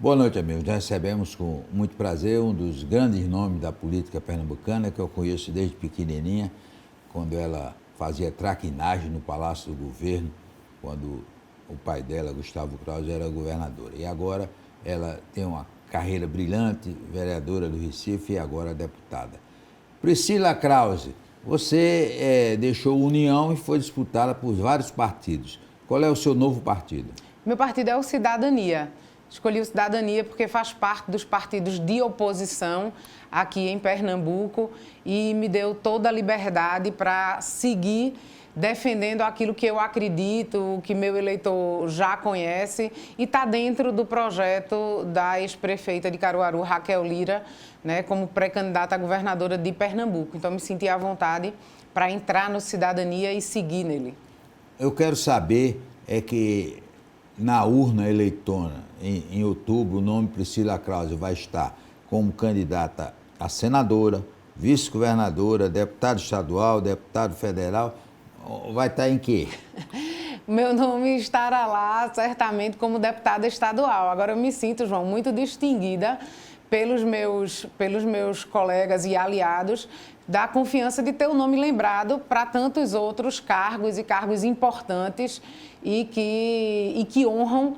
Boa noite, amigos. Nós recebemos com muito prazer um dos grandes nomes da política pernambucana, que eu conheço desde pequenininha, quando ela fazia traquinagem no Palácio do Governo, quando o pai dela, Gustavo Krause, era governador. E agora ela tem uma carreira brilhante, vereadora do Recife e agora deputada. Priscila Krause, você deixou União e foi disputada por vários partidos. Qual é o seu novo partido? Meu partido é o Cidadania. Escolhi o Cidadania porque faz parte dos partidos de oposição aqui em Pernambuco e me deu toda a liberdade para seguir defendendo aquilo que eu acredito, que meu eleitor já conhece e está dentro do projeto da ex-prefeita de Caruaru, Raquel Lira, né, como pré-candidata a governadora de Pernambuco. Então, me senti à vontade para entrar no Cidadania e seguir nele. Eu quero saber que na urna eleitoral, em outubro, o nome Priscila Krause vai estar como candidata a senadora, vice-governadora, deputado estadual, deputado federal. Vai estar em quê? Meu nome estará lá, certamente, como deputada estadual. Agora, eu me sinto, João, muito distinguida pelos meus colegas e aliados da confiança de ter o nome lembrado para tantos outros cargos e cargos importantes e que honram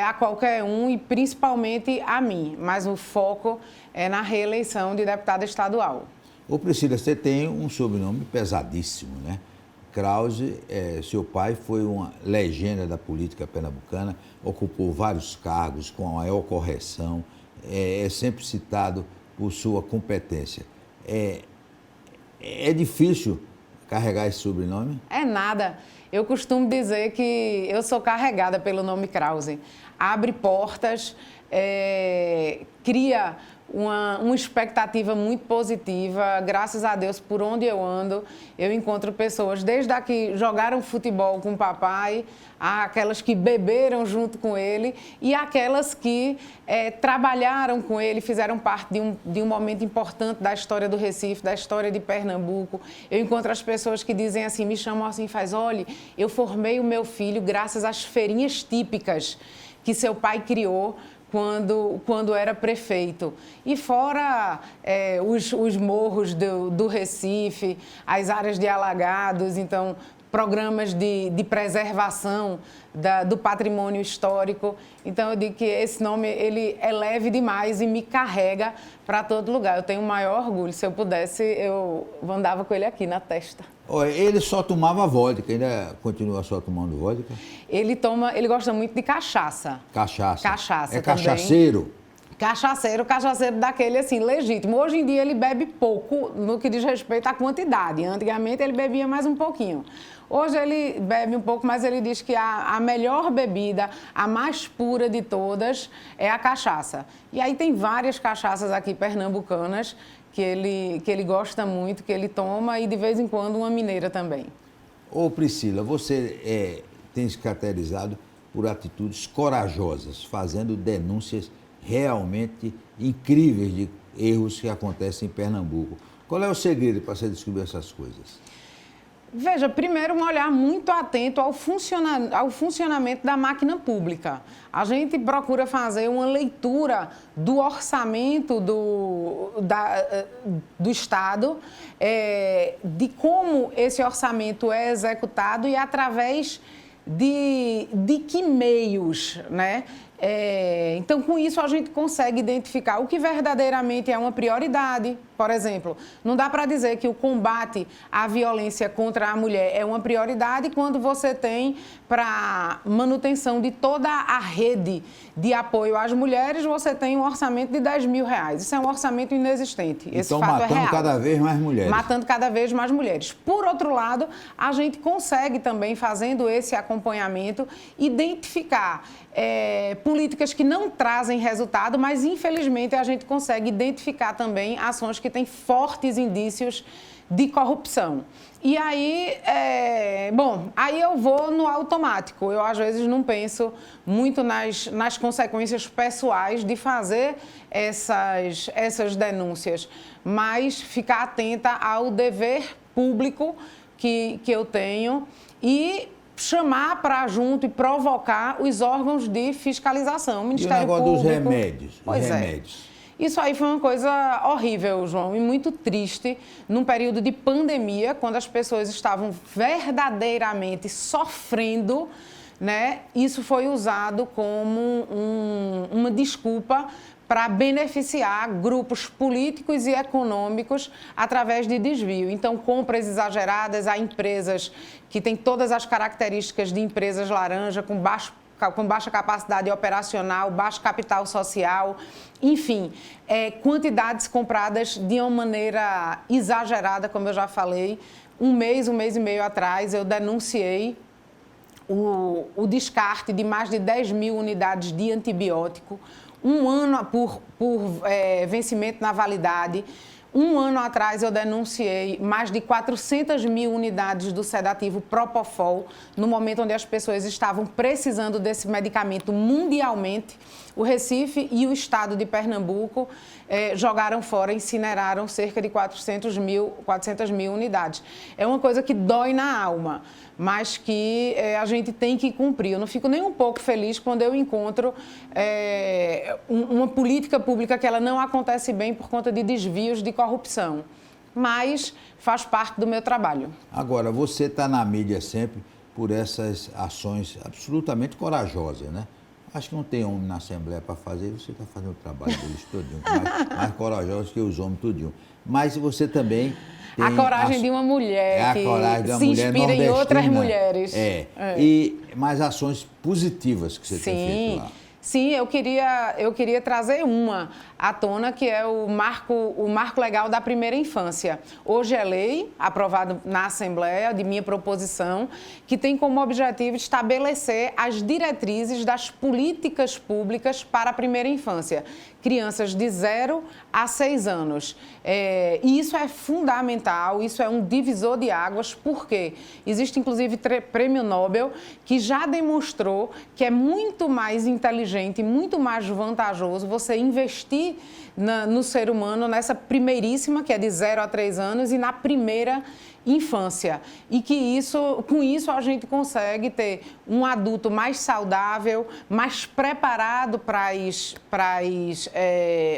a qualquer um e principalmente a mim. Mas o foco é na reeleição de deputada estadual. Ô Priscila, você tem um sobrenome pesadíssimo, né? Krause, seu pai foi uma legenda da política pernambucana, ocupou vários cargos com a maior correção, é sempre citado por sua competência. É difícil carregar esse sobrenome? É nada. Eu costumo dizer que eu sou carregada pelo nome Krause. Abre portas, cria uma expectativa muito positiva. Graças a Deus, por onde eu ando, eu encontro pessoas, desde a que jogaram futebol com o papai, aquelas que beberam junto com ele e aquelas que trabalharam com ele, fizeram parte de um momento importante da história do Recife, da história de Pernambuco. Eu encontro as pessoas que dizem assim, me chamam assim e fazem, olha, eu formei o meu filho graças às feirinhas típicas que seu pai criou quando era prefeito. E fora os morros do Recife, as áreas de alagados, então programas de preservação do patrimônio histórico. Então eu digo que esse nome ele é leve demais e me carrega para todo lugar. Eu tenho o maior orgulho. Se eu pudesse, eu andava com ele aqui na testa. Ele só tomava vodka, ainda continua só tomando vodka? Ele gosta muito de cachaça. Cachaça. Cachaça é também. Cachaceiro? Cachaceiro daquele assim, legítimo. Hoje em dia ele bebe pouco no que diz respeito à quantidade. Antigamente ele bebia mais um pouquinho. Hoje ele bebe um pouco, mas ele diz que a melhor bebida, a mais pura de todas, é a cachaça. E aí tem várias cachaças aqui pernambucanas que ele gosta muito, que ele toma e de vez em quando uma mineira também. Ô Priscila, você tem se caracterizado por atitudes corajosas, fazendo denúncias realmente incríveis de erros que acontecem em Pernambuco. Qual é o segredo para você descobrir essas coisas? Veja, primeiro um olhar muito atento ao funcionamento da máquina pública. A gente procura fazer uma leitura do orçamento do Estado, de como esse orçamento é executado e através de que meios, né? Então, com isso, a gente consegue identificar o que verdadeiramente é uma prioridade. Por exemplo, não dá para dizer que o combate à violência contra a mulher é uma prioridade quando você tem para manutenção de toda a rede de apoio às mulheres, você tem um orçamento de R$10 mil. Isso é um orçamento inexistente. Esse então, fato é real. Matando cada vez mais mulheres. Matando cada vez mais mulheres. Por outro lado, a gente consegue também, fazendo esse acompanhamento, identificar políticas que não trazem resultado, mas infelizmente a gente consegue identificar também ações que têm fortes indícios de corrupção. E aí, aí eu vou no automático. Eu, às vezes, não penso muito nas consequências pessoais de fazer essas denúncias, mas ficar atenta ao dever público que eu tenho e chamar para junto e provocar os órgãos de fiscalização, o Ministério Público. E o negócio dos remédios? Pois os é. remédios. Isso aí foi uma coisa horrível, João, e muito triste num período de pandemia, quando as pessoas estavam verdadeiramente sofrendo, né? Isso foi usado como uma desculpa para beneficiar grupos políticos e econômicos através de desvio. Então, compras exageradas a empresas que têm todas as características de empresas laranja, com baixa capacidade operacional, baixo capital social, enfim, quantidades compradas de uma maneira exagerada, como eu já falei. Um mês e meio atrás, eu denunciei o descarte de mais de 10 mil unidades de antibiótico, um ano por vencimento na validade. Um ano atrás, eu denunciei mais de 400 mil unidades do sedativo Propofol, no momento onde as pessoas estavam precisando desse medicamento mundialmente. O Recife e o estado de Pernambuco jogaram fora, incineraram cerca de 400 mil unidades. É uma coisa que dói na alma, mas que a gente tem que cumprir. Eu não fico nem um pouco feliz quando eu encontro uma política pública que ela não acontece bem por conta de desvios de corrupção, mas faz parte do meu trabalho. Agora, você está na mídia sempre por essas ações absolutamente corajosas, né? Acho que não tem homem na Assembleia para fazer, você está fazendo o trabalho deles todinho, mais corajosos que os homens todinho. Mas você também tem... A coragem de uma mulher que se inspira em outras mulheres. E mais ações positivas que você tem feito lá. Sim, eu queria trazer uma à tona, que é o marco legal da primeira infância. Hoje é lei, aprovado na Assembleia, de minha proposição, que tem como objetivo estabelecer as diretrizes das políticas públicas para a primeira infância. Crianças de 0 a 6 anos. E isso é fundamental, isso é um divisor de águas, porque existe, inclusive, prêmio Nobel, que já demonstrou que é muito mais inteligente, muito mais vantajoso você investir no ser humano nessa primeiríssima, que é de 0 a 3 anos, e na primeira infância. E que com isso a gente consegue ter um adulto mais saudável, mais preparado para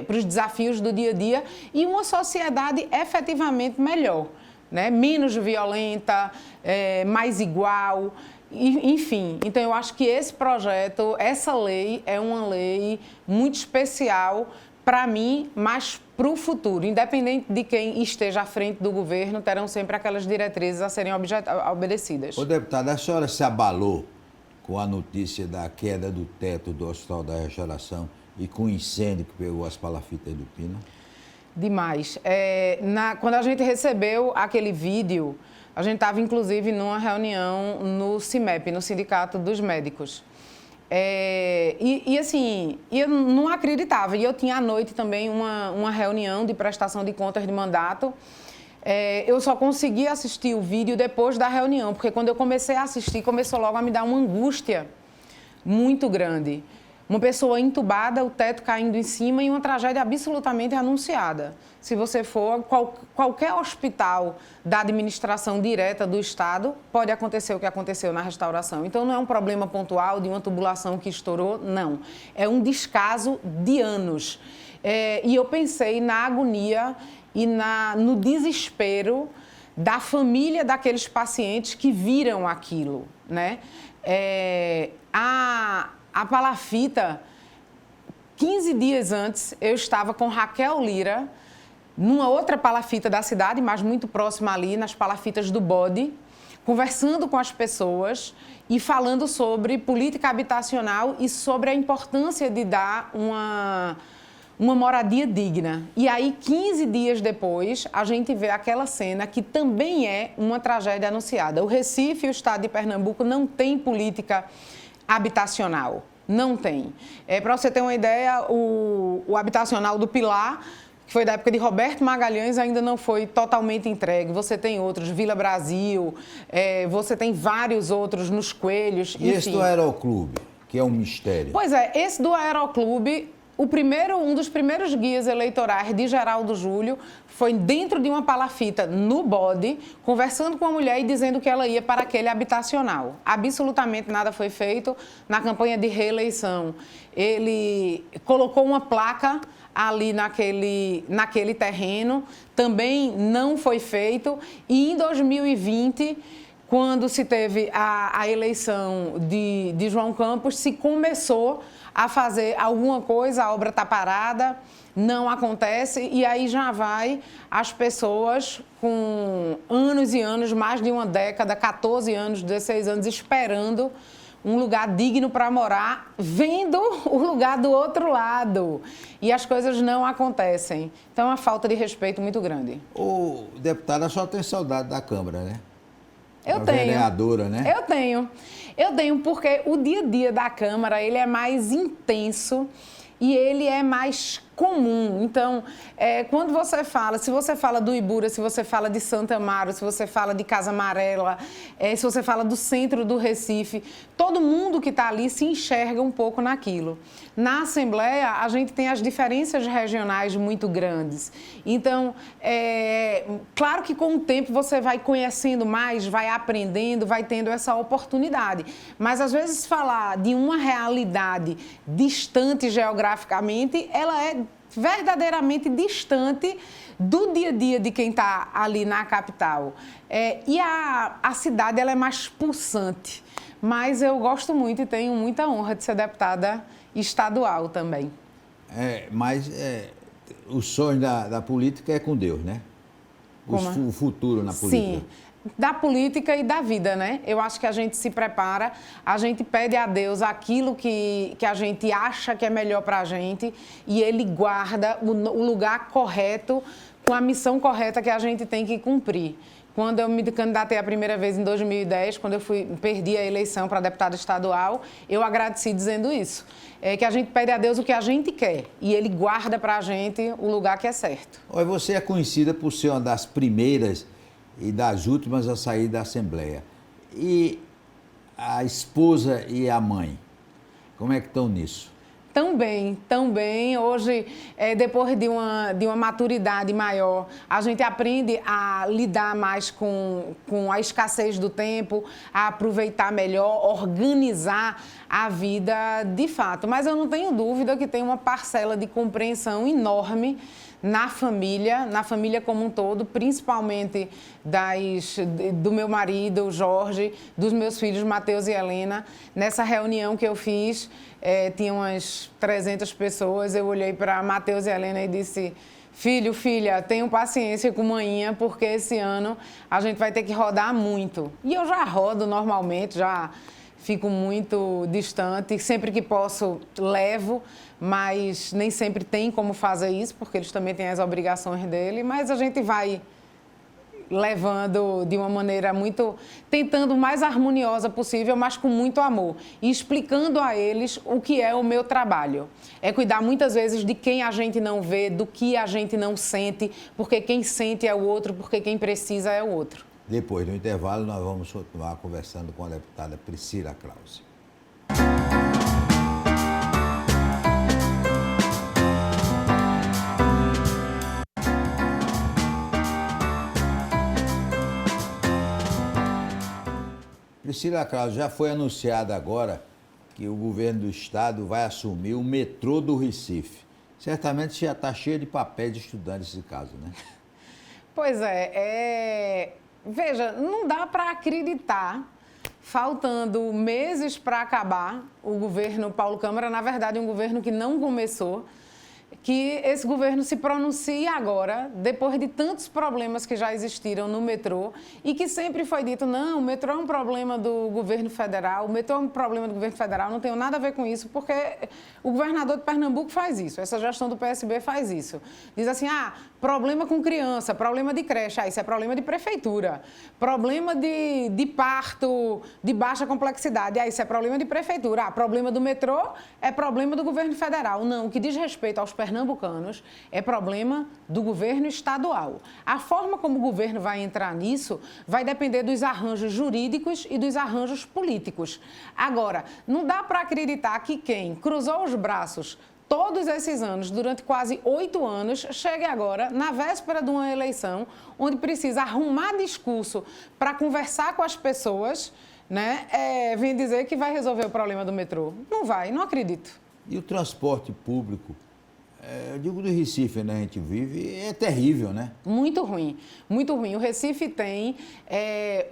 os desafios do dia a dia e uma sociedade efetivamente melhor, né? Menos violenta, mais igual. Enfim, então eu acho que esse projeto, essa lei é uma lei muito especial para mim, mas para o futuro. Independente de quem esteja à frente do governo, terão sempre aquelas diretrizes a serem obedecidas. Ô, deputada, a senhora se abalou com a notícia da queda do teto do Hospital da Restauração e com o incêndio que pegou as palafitas do Pina? Demais. Quando a gente recebeu aquele vídeo, a gente estava, inclusive, numa reunião no CIMEP, no Sindicato dos Médicos. Assim, eu não acreditava. E eu tinha à noite também uma reunião de prestação de contas de mandato. Eu só consegui assistir o vídeo depois da reunião, porque quando eu comecei a assistir, começou logo a me dar uma angústia muito grande. Uma pessoa entubada, o teto caindo em cima e uma tragédia absolutamente anunciada. Se você for qualquer hospital da administração direta do Estado, pode acontecer o que aconteceu na restauração. Então, não é um problema pontual de uma tubulação que estourou, não. É um descaso de anos. E eu pensei na agonia e no desespero da família daqueles pacientes que viram aquilo, né? A palafita, 15 dias antes, eu estava com Raquel Lira, numa outra palafita da cidade, mas muito próxima ali, nas palafitas do Bode, conversando com as pessoas e falando sobre política habitacional e sobre a importância de dar uma moradia digna. E aí, 15 dias depois, a gente vê aquela cena que também é uma tragédia anunciada. O Recife e o estado de Pernambuco não têm política habitacional. Não tem. Para você ter uma ideia, o habitacional do Pilar, que foi da época de Roberto Magalhães, ainda não foi totalmente entregue. Você tem outros, Vila Brasil, você tem vários outros nos Coelhos, e enfim. Esse do Aeroclube, que é um mistério? Pois esse do Aeroclube, um dos primeiros guias eleitorais de Geraldo Júlio foi dentro de uma palafita no bode, conversando com a mulher e dizendo que ela ia para aquele habitacional. Absolutamente nada foi feito na campanha de reeleição. Ele colocou uma placa ali naquele terreno, também não foi feito. E em 2020, quando se teve a eleição de João Campos, se começou a fazer alguma coisa, a obra está parada, não acontece, e aí já vai as pessoas com anos e anos, mais de uma década, 14 anos, 16 anos, esperando um lugar digno para morar, vendo o lugar do outro lado. E as coisas não acontecem. Então, é uma falta de respeito muito grande. O deputado só tem saudade da Câmara, né? Eu tenho. Vereadora, né? Eu tenho, porque o dia a dia da Câmara, ele é mais intenso e ele é mais comum. Então, quando você fala, se você fala do Ibura, se você fala de Santa Amaro, se você fala de Casa Amarela, se você fala do centro do Recife, todo mundo que está ali se enxerga um pouco naquilo. Na Assembleia, a gente tem as diferenças regionais muito grandes. Então, claro que com o tempo você vai conhecendo mais, vai aprendendo, vai tendo essa oportunidade. Mas, às vezes, falar de uma realidade distante geograficamente, ela é verdadeiramente distante do dia a dia de quem está ali na capital. E a cidade ela é mais pulsante, mas eu gosto muito e tenho muita honra de ser deputada estadual também. Mas o sonho da política é com Deus, né? O futuro na política. Sim. Da política e da vida, né? Eu acho que a gente se prepara, a gente pede a Deus aquilo que a gente acha que é melhor para a gente e Ele guarda o lugar correto, com a missão correta que a gente tem que cumprir. Quando eu me candidatei a primeira vez em 2010, quando eu perdi a eleição para deputada estadual, eu agradeci dizendo isso. Que a gente pede a Deus o que a gente quer e Ele guarda para a gente o lugar que é certo. Olha, você é conhecida por ser uma das primeiras e das últimas a sair da Assembleia. E a esposa e a mãe, como é que estão nisso? Tão bem. Hoje, depois de uma maturidade maior, a gente aprende a lidar mais com a escassez do tempo, a aproveitar melhor, organizar a vida de fato. Mas eu não tenho dúvida que tem uma parcela de compreensão enorme na família como um todo, principalmente do meu marido, Jorge, dos meus filhos, Matheus e Helena. Nessa reunião que eu fiz, tinha umas 300 pessoas, eu olhei para Matheus e Helena e disse: filho, filha, tenham paciência com manhinha, porque esse ano a gente vai ter que rodar muito. E eu já rodo normalmente, já fico muito distante, sempre que posso levo, mas nem sempre tem como fazer isso, porque eles também têm as obrigações dele, mas a gente vai levando de uma maneira tentando o mais harmoniosa possível, mas com muito amor, e explicando a eles o que é o meu trabalho. É cuidar muitas vezes de quem a gente não vê, do que a gente não sente, porque quem sente é o outro, porque quem precisa é o outro. Depois do intervalo, nós vamos continuar conversando com a deputada Priscila Krause. Priscila Krause, já foi anunciado agora que o governo do estado vai assumir o metrô do Recife. Certamente já está cheio de papéis de estudantes nesse caso, né? Pois Veja, não dá para acreditar, faltando meses para acabar o governo Paulo Câmara, na verdade um governo que não começou, que esse governo se pronuncie agora, depois de tantos problemas que já existiram no metrô e que sempre foi dito, não, o metrô é um problema do governo federal, o metrô é um problema do governo federal, não tem nada a ver com isso, porque o governador de Pernambuco faz isso, essa gestão do PSB faz isso. Diz assim, problema com criança, problema de creche, isso é problema de prefeitura. Problema de parto de baixa complexidade, isso é problema de prefeitura. Problema do metrô é problema do governo federal. Não, o que diz respeito aos pernambucanos é problema do governo estadual. A forma como o governo vai entrar nisso vai depender dos arranjos jurídicos e dos arranjos políticos. Agora, não dá para acreditar que quem cruzou os braços todos esses anos, durante quase 8 anos, chegue agora, na véspera de uma eleição, onde precisa arrumar discurso para conversar com as pessoas, né? Vem dizer que vai resolver o problema do metrô. Não vai, não acredito. E o transporte público, eu digo do Recife, né? A gente vive, é terrível, né? Muito ruim, muito ruim. O Recife tem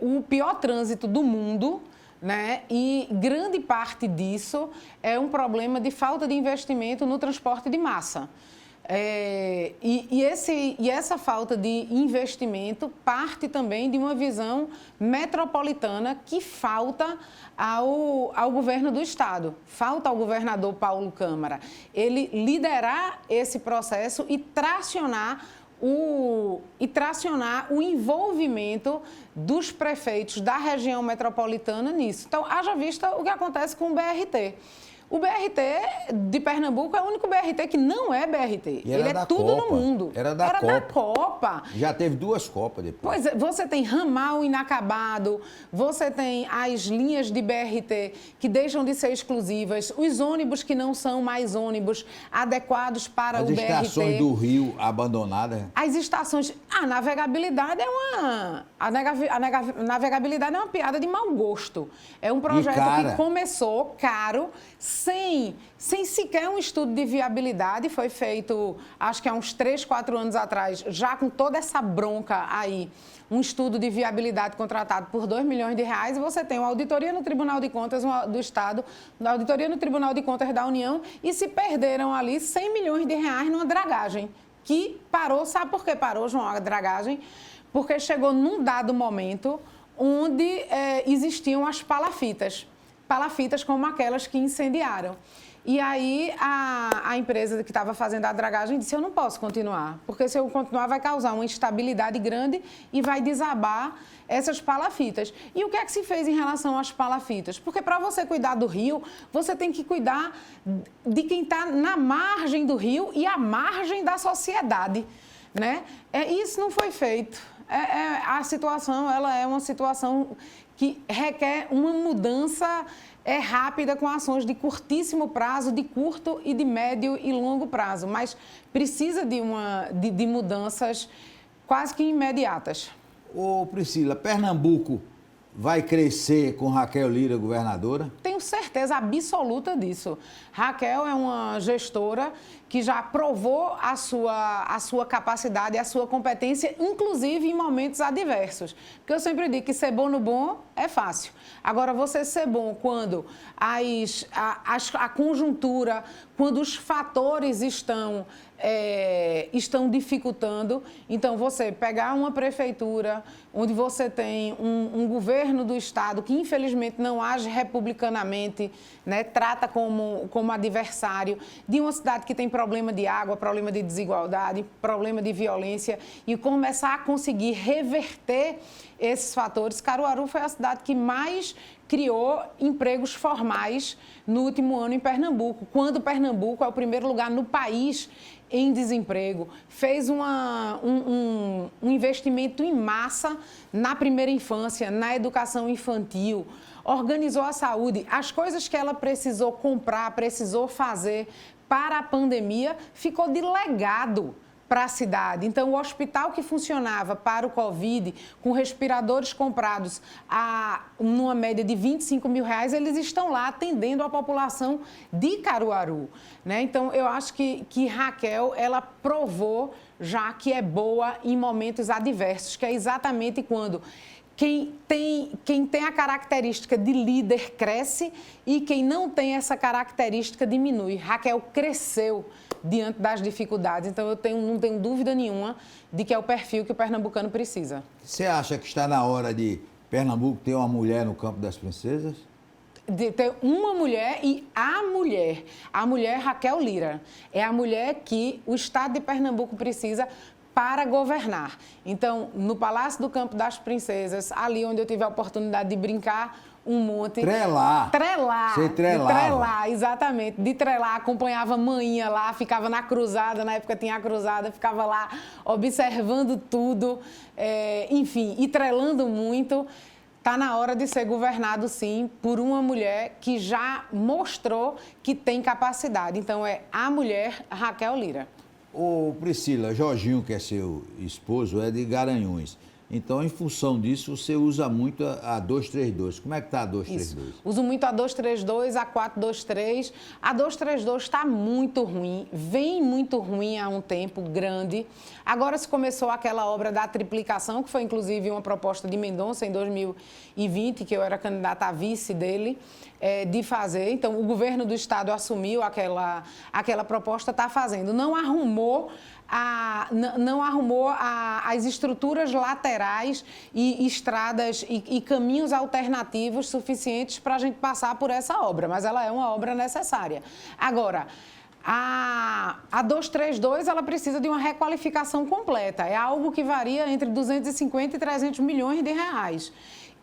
o pior trânsito do mundo, né? E grande parte disso é um problema de falta de investimento no transporte de massa. E essa falta de investimento parte também de uma visão metropolitana que falta ao governo do Estado, falta ao governador Paulo Câmara. Ele liderar esse processo e tracionar o envolvimento dos prefeitos da região metropolitana nisso. Então, haja vista o que acontece com o BRT. O BRT de Pernambuco é o único BRT que não é BRT. Ele é tudo no mundo. Era da Copa. Já teve 2 Copas depois. Pois é, você tem ramal inacabado, você tem as linhas de BRT que deixam de ser exclusivas, os ônibus que não são mais ônibus adequados para o BRT. As estações do Rio abandonadas. As estações... A navegabilidade navegabilidade é uma piada de mau gosto. É um projeto que começou caro, sem sequer um estudo de viabilidade, foi feito, acho que há uns 3, 4 anos atrás, já com toda essa bronca aí, um estudo de viabilidade contratado por R$2 milhões, e você tem uma auditoria no Tribunal de Contas do Estado, uma auditoria no Tribunal de Contas da União, e se perderam ali R$100 milhões numa dragagem, que parou. Sabe por que parou, João, a dragagem? Porque chegou num dado momento onde existiam as palafitas como aquelas que incendiaram. E aí a empresa que estava fazendo a dragagem disse: eu não posso continuar, porque se eu continuar vai causar uma instabilidade grande e vai desabar essas palafitas. E o que é que se fez em relação às palafitas? Porque para você cuidar do rio, você tem que cuidar de quem está na margem do rio e à margem da sociedade, né? Isso não foi feito. A situação, ela é uma situação que requer uma mudança rápida, com ações de curtíssimo prazo, de curto e de médio e longo prazo, mas precisa de mudanças quase que imediatas. Ô Priscila, Pernambuco vai crescer com Raquel Lira governadora? Tenho certeza absoluta disso. Raquel é uma gestora que já provou a sua capacidade, a sua competência, inclusive em momentos adversos. Porque eu sempre digo que ser bom no bom é fácil. Agora, você ser bom quando a conjuntura, quando os fatores estão dificultando, então você pegar uma prefeitura onde você tem um governo do Estado que infelizmente não age republicanamente, né, trata como adversário, de uma cidade que tem problema de água, problema de desigualdade, problema de violência, e começar a conseguir reverter esses fatores. Caruaru foi a cidade que mais criou empregos formais no último ano em Pernambuco, quando Pernambuco é o primeiro lugar no país em desemprego, fez um investimento em massa na primeira infância, na educação infantil, organizou a saúde. As coisas que ela precisou comprar, precisou fazer para a pandemia, ficou de legado para a cidade. Então, o hospital que funcionava para o Covid, com respiradores comprados numa média de R$25 mil, eles estão lá atendendo a população de Caruaru, né? Então, eu acho que Raquel, ela provou já que é boa em momentos adversos, que é exatamente quando quem tem a característica de líder cresce e quem não tem essa característica diminui. Raquel cresceu diante das dificuldades, então não tenho dúvida nenhuma de que é o perfil que o pernambucano precisa. Você acha que está na hora de Pernambuco ter uma mulher no campo das princesas? De ter uma mulher e a mulher Raquel Lira. É a mulher que o Estado de Pernambuco precisa para governar. Então, no Palácio do Campo das Princesas, ali onde eu tive a oportunidade de brincar um monte. Trelar. Você trelava. De trelar, exatamente. De trelar, acompanhava a manhinha lá, ficava na cruzada, na época tinha a cruzada, ficava lá observando tudo, enfim, e trelando muito. está na hora de ser governado, sim, por uma mulher que já mostrou que tem capacidade. Então, é a mulher Raquel Lira. Ô Priscila, Jorginho, que é seu esposo, é de Garanhuns. Então, em função disso, você usa muito a 232. Como é que está a 232? Isso. Uso muito a 232, a 423. A 232 está muito ruim, vem muito ruim há um tempo grande. Agora se começou aquela obra da triplicação, que foi inclusive uma proposta de Mendonça em 2020, que eu era candidata a vice dele, de fazer. Então, o governo do estado assumiu aquela proposta, está fazendo. Não arrumou as estruturas laterais e estradas e caminhos alternativos suficientes para a gente passar por essa obra, mas ela é uma obra necessária. Agora, a 232, ela precisa de uma requalificação completa, é algo que varia entre 250 e 300 milhões de reais.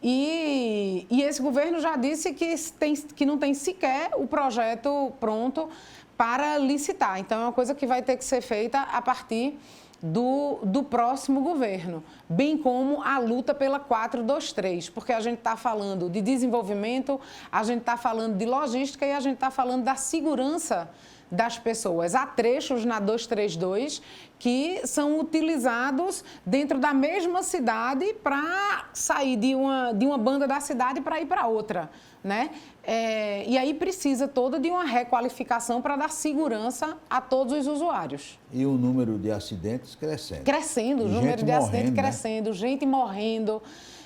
E esse governo já disse que não tem sequer o projeto pronto para licitar. Então, é uma coisa que vai ter que ser feita a partir do próximo governo, bem como a luta pela 423, porque a gente está falando de desenvolvimento, a gente está falando de logística e a gente está falando da segurança das pessoas. Há trechos na 232 que são utilizados dentro da mesma cidade para sair de uma banda da cidade para ir para outra, né? E aí precisa toda de uma requalificação para dar segurança a todos os usuários. E o número de acidentes crescendo. Crescendo, o número de acidentes crescendo, gente morrendo,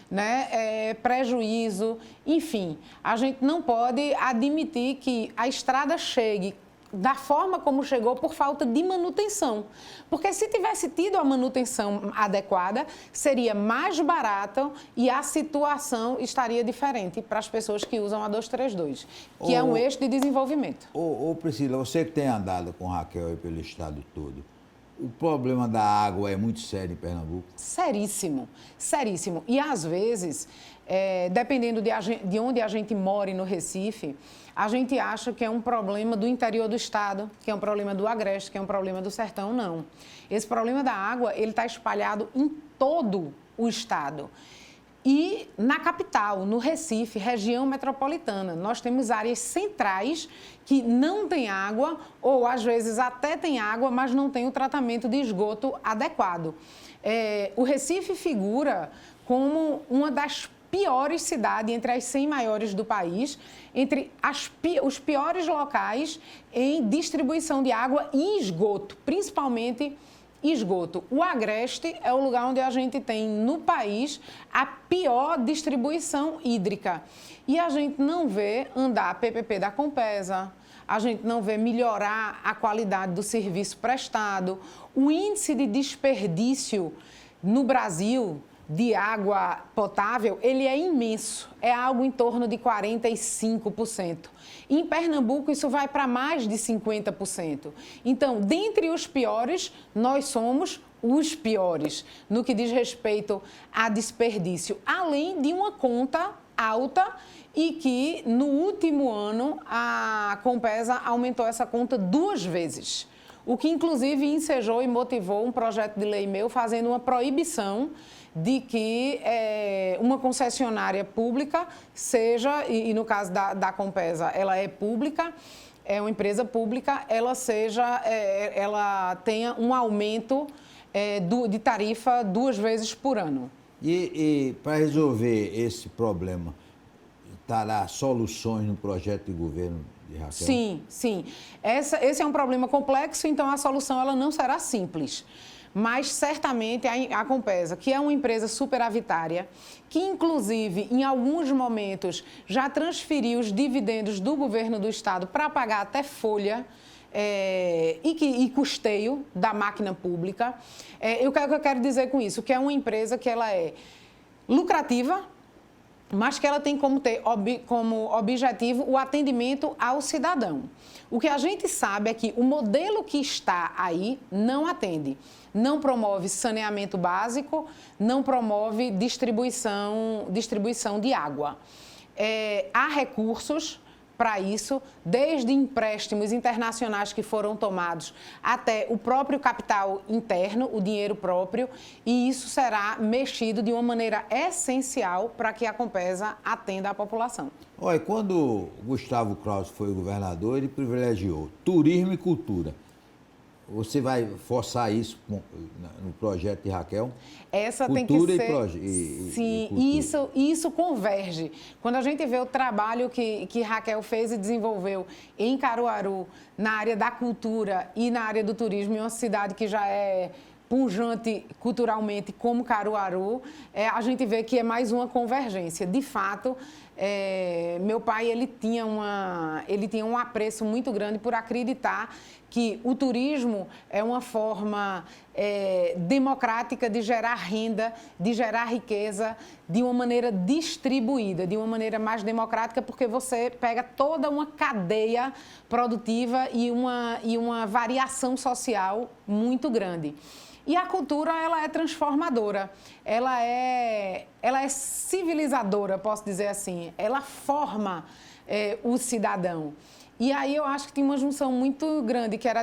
né? Prejuízo, enfim. A gente não pode admitir que a estrada chegue da forma como chegou por falta de manutenção. Porque se tivesse tido a manutenção adequada, seria mais barato e a situação estaria diferente para as pessoas que usam a 232, que é um eixo de desenvolvimento. Priscila, você que tem andado com Raquel aí pelo estado todo, o problema da água é muito sério em Pernambuco? Seríssimo, seríssimo. E às vezes, dependendo de onde a gente mora no Recife, a gente acha que é um problema do interior do estado, que é um problema do Agreste, que é um problema do Sertão. Não. Esse problema da água, ele está espalhado em todo o estado. E na capital, no Recife, região metropolitana, nós temos áreas centrais que não têm água, ou às vezes até tem água, mas não tem o tratamento de esgoto adequado. O Recife figura como uma das piores cidades, entre as 100 maiores do país, entre os piores locais em distribuição de água e esgoto, principalmente esgoto. O Agreste é o lugar onde a gente tem no país a pior distribuição hídrica. E a gente não vê andar a PPP da Compesa, a gente não vê melhorar a qualidade do serviço prestado. O índice de desperdício no Brasil de água potável, ele é imenso, é algo em torno de 45%. Em Pernambuco, isso vai para mais de 50%. Então, dentre os piores, nós somos os piores no que diz respeito a desperdício, além de uma conta alta e que, no último ano, a Compesa aumentou essa conta 2 vezes. O que, inclusive, ensejou e motivou um projeto de lei meu fazendo uma proibição de que uma concessionária pública seja, e no caso da Compesa, ela é pública, é uma empresa pública, ela tenha um aumento de tarifa 2 vezes por ano. E para resolver esse problema, estará soluções no projeto de governo de Raquel? Sim, sim. Esse é um problema complexo, então a solução ela não será simples. Mas, certamente, a Compesa, que é uma empresa superavitária, que, inclusive, em alguns momentos, já transferiu os dividendos do governo do estado para pagar até folha e custeio da máquina pública. O que eu quero dizer com isso? Que é uma empresa que ela é lucrativa, mas que ela tem como objetivo o atendimento ao cidadão. O que a gente sabe é que o modelo que está aí não atende, não promove saneamento básico, não promove distribuição de água. Há recursos para isso, desde empréstimos internacionais que foram tomados até o próprio capital interno, o dinheiro próprio, e isso será mexido de uma maneira essencial para que a Compesa atenda a população. Olha, quando Gustavo Krause foi governador, ele privilegiou turismo e cultura. Você vai forçar isso no projeto de Raquel? Essa cultura tem que ser... Sim, isso converge. Quando a gente vê o trabalho que Raquel fez e desenvolveu em Caruaru, na área da cultura e na área do turismo, em uma cidade que já é pujante culturalmente como Caruaru, a gente vê que é mais uma convergência. De fato, meu pai ele tinha um apreço muito grande por acreditar que o turismo é uma forma democrática de gerar renda, de gerar riqueza de uma maneira distribuída, de uma maneira mais democrática, porque você pega toda uma cadeia produtiva e uma variação social muito grande. E a cultura, ela é transformadora, ela é civilizadora, posso dizer assim, ela forma o cidadão. E aí eu acho que tem uma junção muito grande, que era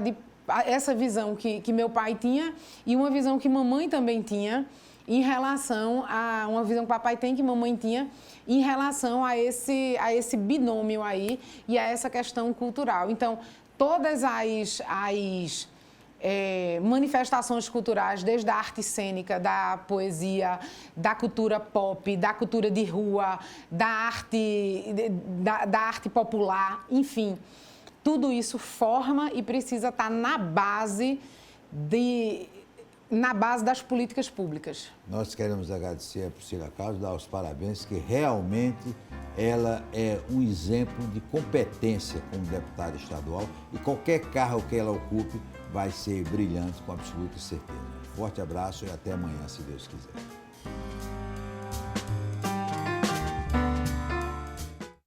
essa visão que meu pai tinha e uma visão que mamãe também tinha, em relação a uma visão que papai tem, que mamãe tinha, em relação a esse binômio aí e a essa questão cultural. Então, todas as manifestações culturais, desde a arte cênica, da poesia, da cultura pop, da cultura de rua, da arte popular, enfim, tudo isso forma e precisa estar na base das políticas públicas. Nós queremos agradecer a Priscila Krause, dar os parabéns, que realmente ela é um exemplo de competência como deputada estadual e qualquer cargo que ela ocupe vai ser brilhante, com absoluta certeza. Forte abraço e até amanhã, se Deus quiser.